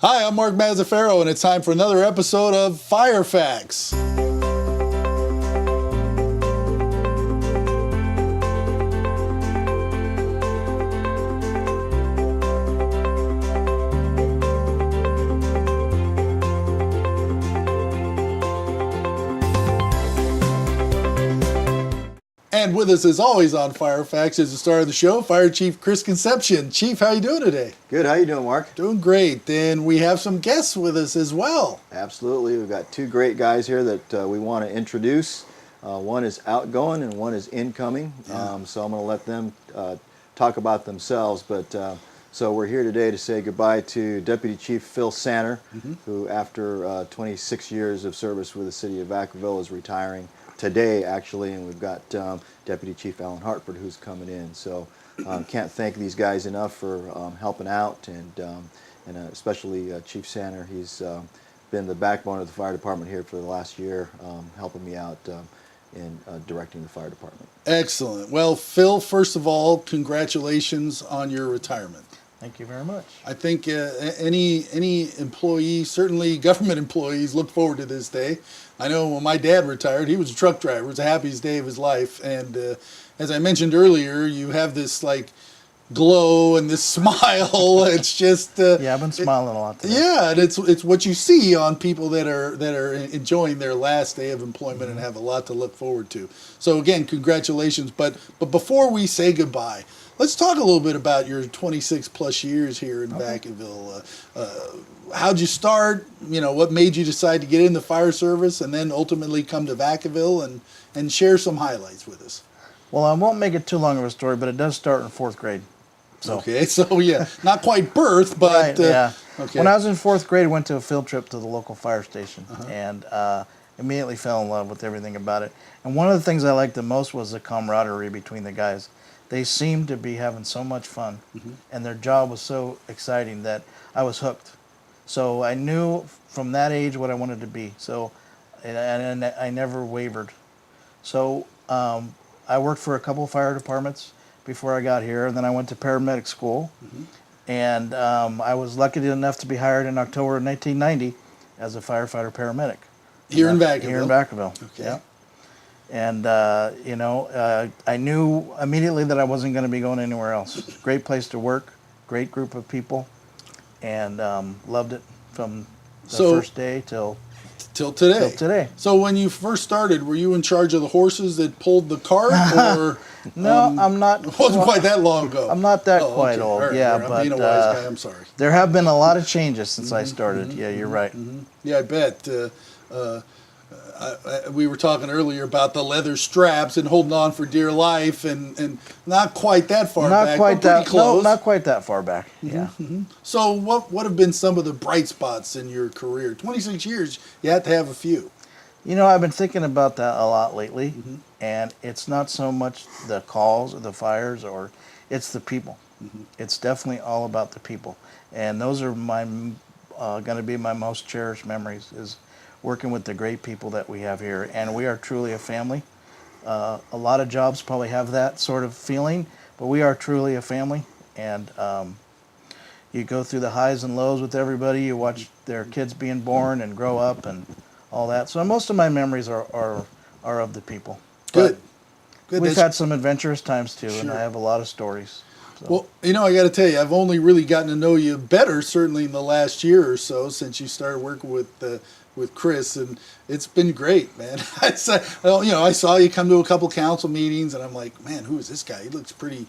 Hi, I'm Mark Mazzaferro, and it's time for another episode of Fire Facts. And with us, as always, on Fire Facts is the star of the show, Fire Chief Kris Concepcion. Chief, how you doing today? Good. How you doing, Mark? Doing great. And we have some guests with us as well. Absolutely. We've got two great guys here that we want to introduce. One is outgoing and one is incoming. Yeah. So I'm going to let them talk about themselves. But so we're here today to say goodbye to Deputy Chief Phil Sanner, who after 26 years of service with the city of Vacaville is retiring today, actually, and we've got Deputy Chief Alan Hartford who's coming in. So can't thank these guys enough for helping out, and especially Chief Sanner. He's been the backbone of the fire department here for the last year, helping me out in directing the fire department. Excellent. Well, Phil, first of all, congratulations on your retirement. Thank you very much. I think any employee, certainly government employees, look forward to this day. I know when my dad retired, he was a truck driver. It was the happiest day of his life. And as I mentioned earlier, you have this like glow and this smile. It's just yeah, I've been smiling a lot today. Yeah, and it's what you see on people that are enjoying their last day of employment and have a lot to look forward to. So again, congratulations. But before we say goodbye, let's talk a little bit about your 26 plus years here in Vacaville. How'd you start? You know, what made you decide to get in the fire service and then ultimately come to Vacaville, and share some highlights with us. Well, I won't make it too long of a story, but it does start in 4th grade. So. Okay, so yeah, not quite birth, but right, yeah. Okay. When I was in 4th grade, I went to a field trip to the local fire station, and immediately fell in love with everything about it. And one of the things I liked the most was the camaraderie between the guys. They seemed to be having so much fun, and their job was so exciting that I was hooked. So I knew from that age what I wanted to be. So, and I never wavered. So I worked for a couple of fire departments before I got here, and then I went to paramedic school. And I was lucky enough to be hired in October of 1990 as a firefighter paramedic. Here in Vacaville? Here in Vacaville, okay. Yeah. And, I knew immediately that I wasn't going to be going anywhere else. Great place to work, great group of people, and loved it from the first day till today. So when you first started, were you in charge of the horses that pulled the cart? Or no, I'm not. It wasn't quite that long ago. I'm not that quite old, right, yeah. I'm but being a wise guy. I'm sorry. There have been a lot of changes since I started. Yeah, you're right. Yeah, I bet. We were talking earlier about the leather straps and holding on for dear life, and not quite that far back, but pretty close. No, not quite that far back. Yeah. So what have been some of the bright spots in your career? 26 years, you had to have a few. You know, I've been thinking about that a lot lately, and it's not so much the calls or the fires, or it's the people. It's definitely all about the people, and those are my going to be my most cherished memories, is working with the great people that we have here. And we are truly a family. A lot of jobs probably have that sort of feeling, but we are truly a family. And you go through the highs and lows with everybody. You watch their kids being born and grow up and all that. So most of my memories are of the people. Good. We've had some adventurous times too, and I have a lot of stories. So. Well, you know, I got to tell you, I've only really gotten to know you better, certainly in the last year or so, since you started working with Kris, and it's been great, man. I saw you come to a couple council meetings, and I'm like, man, who is this guy? He looks pretty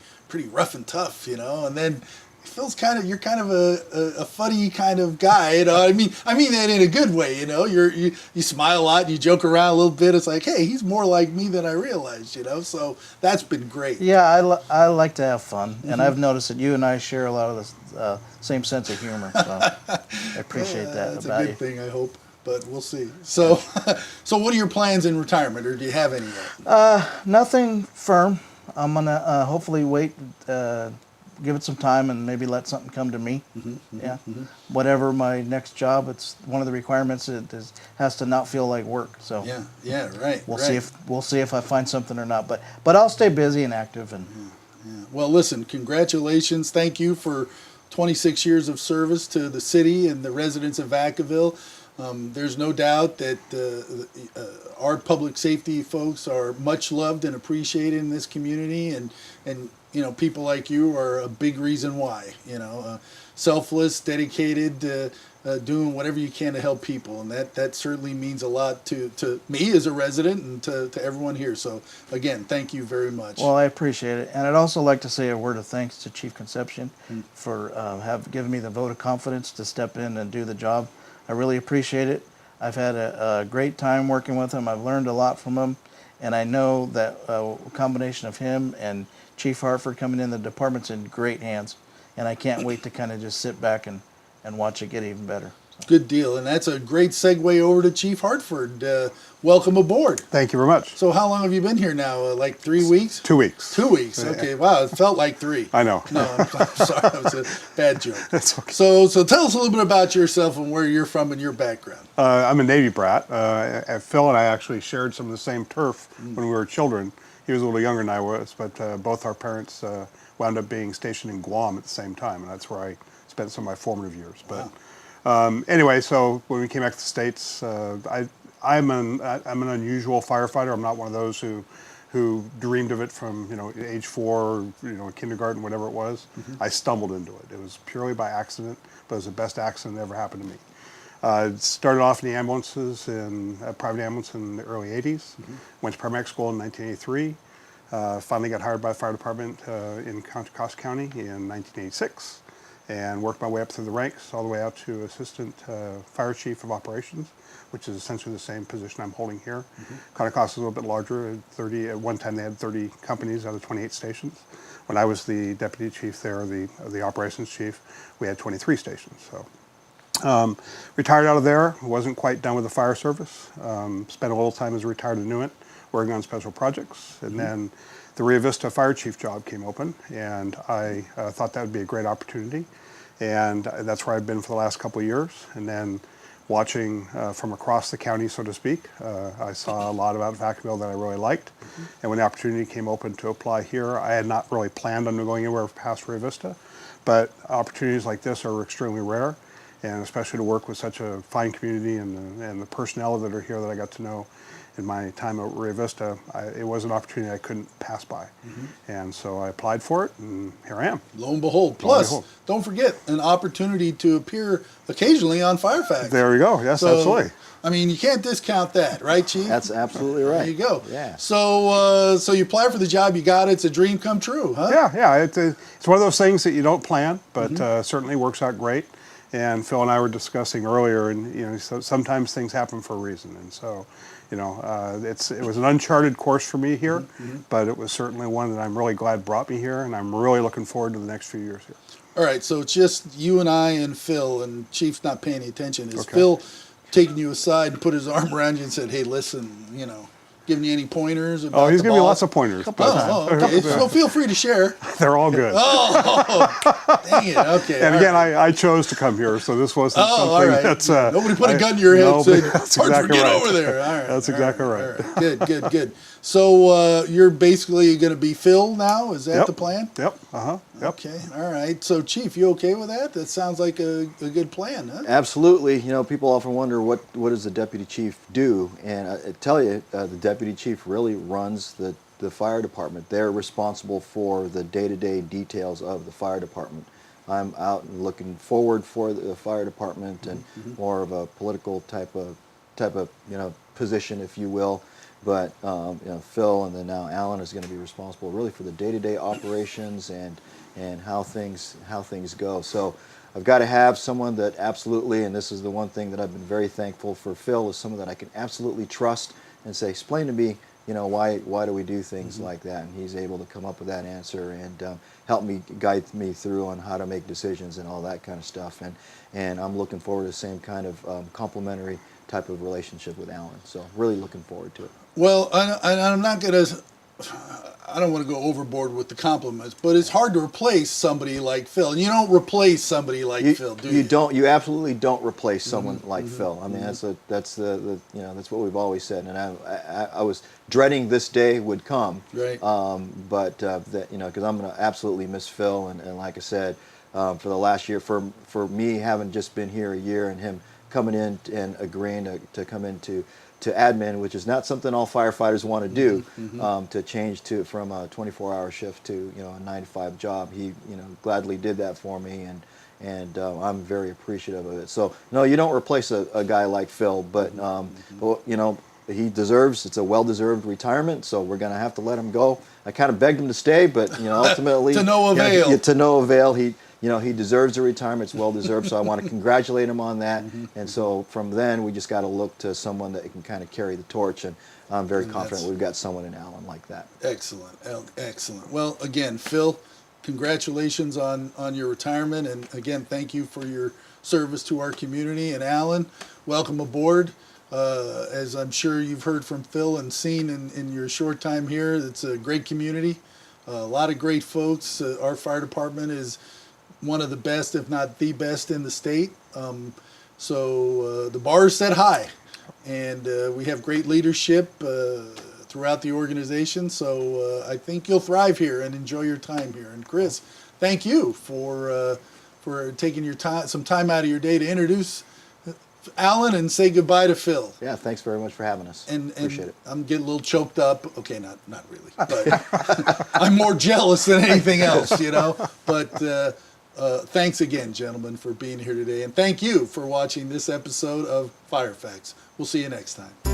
rough and tough, you know. And then Phil's you're kind of a funny kind of guy, you know. I mean that in a good way, you know. You smile a lot, and you joke around a little bit. It's like, hey, he's more like me than I realized, you know. So that's been great. Yeah, I like to have fun, and I've noticed that you and I share a lot of the same sense of humor. So I appreciate that that's about you. That's a good thing, I hope. But we'll see. So, so what are your plans in retirement, or do you have any yet? Nothing firm. I'm gonna hopefully wait, give it some time, and maybe let something come to me. Whatever my next job, it's one of the requirements. Has to not feel like work. So yeah, right. We'll see if I find something or not. But I'll stay busy and active. And Well, listen, congratulations. Thank you for 26 years of service to the city and the residents of Vacaville. There's no doubt that our public safety folks are much loved and appreciated in this community, and you know, people like you are a big reason why. You know, selfless, dedicated, doing whatever you can to help people, and that certainly means a lot to me as a resident and to everyone here. So again, thank you very much. Well, I appreciate it, and I'd also like to say a word of thanks to Chief Concepcion for have given me the vote of confidence to step in and do the job. I really appreciate it. I've had a great time working with him. I've learned a lot from him, and I know that a combination of him and Chief Hartford coming in, the department's in great hands, and I can't wait to kind of just sit back and watch it get even better. Good deal, and that's a great segue over to Chief Hartford. Welcome aboard. Thank you very much. So how long have you been here now? Like 3 weeks? 2 weeks. 2 weeks. Okay. Wow. It felt like 3. I know. No, I'm sorry. That was a bad joke. That's okay. So tell us a little bit about yourself and where you're from and your background. I'm a Navy brat. Phil and I actually shared some of the same turf when we were children. He was a little younger than I was, but both our parents wound up being stationed in Guam at the same time, and that's where I spent some of my formative years. But anyway, so when we came back to the States, I'm an unusual firefighter. I'm not one of those who dreamed of it from age 4, or, kindergarten, whatever it was. I stumbled into it. It was purely by accident, but it was the best accident that ever happened to me. Started off in the ambulances, in private ambulance in the early 80s. Went to paramedic school in 1983. Finally got hired by the fire department in Contra Costa County in 1986. And worked my way up through the ranks all the way out to assistant fire chief of operations, which is essentially the same position I'm holding here. Contra Costa is a little bit larger. At one time they had 30 companies out of 28 stations. When I was the deputy chief there, the operations chief, we had 23 stations. So retired out of there. Wasn't quite done with the fire service. Spent a little time as a retired Inuit working on special projects, and then the Rio Vista fire chief job came open, and I thought that would be a great opportunity, and that's where I've been for the last couple of years. And then watching from across the county, so to speak, I saw a lot about Vacaville that I really liked, and when the opportunity came open to apply here, I had not really planned on going anywhere past Rio Vista, but opportunities like this are extremely rare, and especially to work with such a fine community and the personnel that are here that I got to know in my time at Rio Vista, it was an opportunity I couldn't pass by. And so I applied for it, and here I am. Lo and behold. Plus, don't forget, an opportunity to appear occasionally on Fire Facts. There we go. Yes, So, absolutely. I mean, you can't discount that, right, Chief? That's absolutely right. There you go. Yeah. So you applied for the job, you got it. It's a dream come true, huh? Yeah. It's one of those things that you don't plan, but certainly works out great. And Phil and I were discussing earlier, and so sometimes things happen for a reason, and so. It was an uncharted course for me here, but it was certainly one that I'm really glad brought me here, and I'm really looking forward to the next few years here. All right, so it's just you and I and Phil, and Chief's not paying any attention. Is Okay. Phil taking you aside and put his arm around you and said, hey, listen, giving you any pointers about Oh, he's the giving me ball? lots of pointers. Okay. So feel free to share. They're all good. Dang it. Okay. And all again, right. I chose to come here, so this wasn't all something right. that's... Nobody put a gun to your head and said, that's Hartford, exactly get right. over there. All right. That's exactly right. Good. So you're basically going to be Phil now? Is that Yep. the plan? Yep. Yep. Okay. All right. So, Chief, you okay with that? That sounds like a good plan, huh? Absolutely. People often wonder what does the deputy chief do, and I tell you, the deputy chief really runs the fire department. They're responsible for the day-to-day details of the fire department. I'm out and looking forward for the fire department and more of a political type of position, if you will. But Phil and then now Alan is going to be responsible really for the day-to-day operations and how things go. So I've got to have someone that absolutely, and this is the one thing that I've been very thankful for Phil, is someone that I can absolutely trust and say, explain to me, why do we do things like that? And he's able to come up with that answer and help me, guide me through on how to make decisions and all that kind of stuff. And I'm looking forward to the same kind of complementary type of relationship with Alan. So really looking forward to it. Well, I'm not going to... I don't want to go overboard with the compliments, but it's hard to replace somebody like Phil. And you don't replace somebody like Phil, do you? You absolutely don't replace someone like Phil. I mean, that's what we've always said. And I was dreading this day would come. Right. But because I'm going to absolutely miss Phil, and like I said, for the last year. For me, having just been here a year, and him coming in and agreeing to come into admin, which is not something all firefighters want to do, to change from a 24-hour shift to a 9-to-5 job. He gladly did that for me, and I'm very appreciative of it. So no, you don't replace a guy like Phil, but he deserves. It's a well-deserved retirement, so we're gonna have to let him go. I kind of begged him to stay, but ultimately to no avail. To no avail. He deserves a retirement. It's well deserved. So I want to congratulate him on that. And so from then we just got to look to someone that can kind of carry the torch. And I'm very confident we've got someone in Alan like that. Excellent, excellent. Well, again, Phil, congratulations on your retirement, and again, thank you for your service to our community. And Alan, welcome aboard. As I'm sure you've heard from Phil and seen in your short time here, it's a great community, a lot of great folks. Our fire department is one of the best, if not the best, in the state. So the bar is set high, and we have great leadership throughout the organization. So I think you'll thrive here and enjoy your time here. And Kris, thank you for taking some time out of your day to introduce Alan and say goodbye to Phil. Yeah, thanks very much for having us. Appreciate it. I'm getting a little choked up. Okay, not really, but I'm more jealous than anything else, But thanks again, gentlemen, for being here today. And thank you for watching this episode of Fire Facts. We'll see you next time.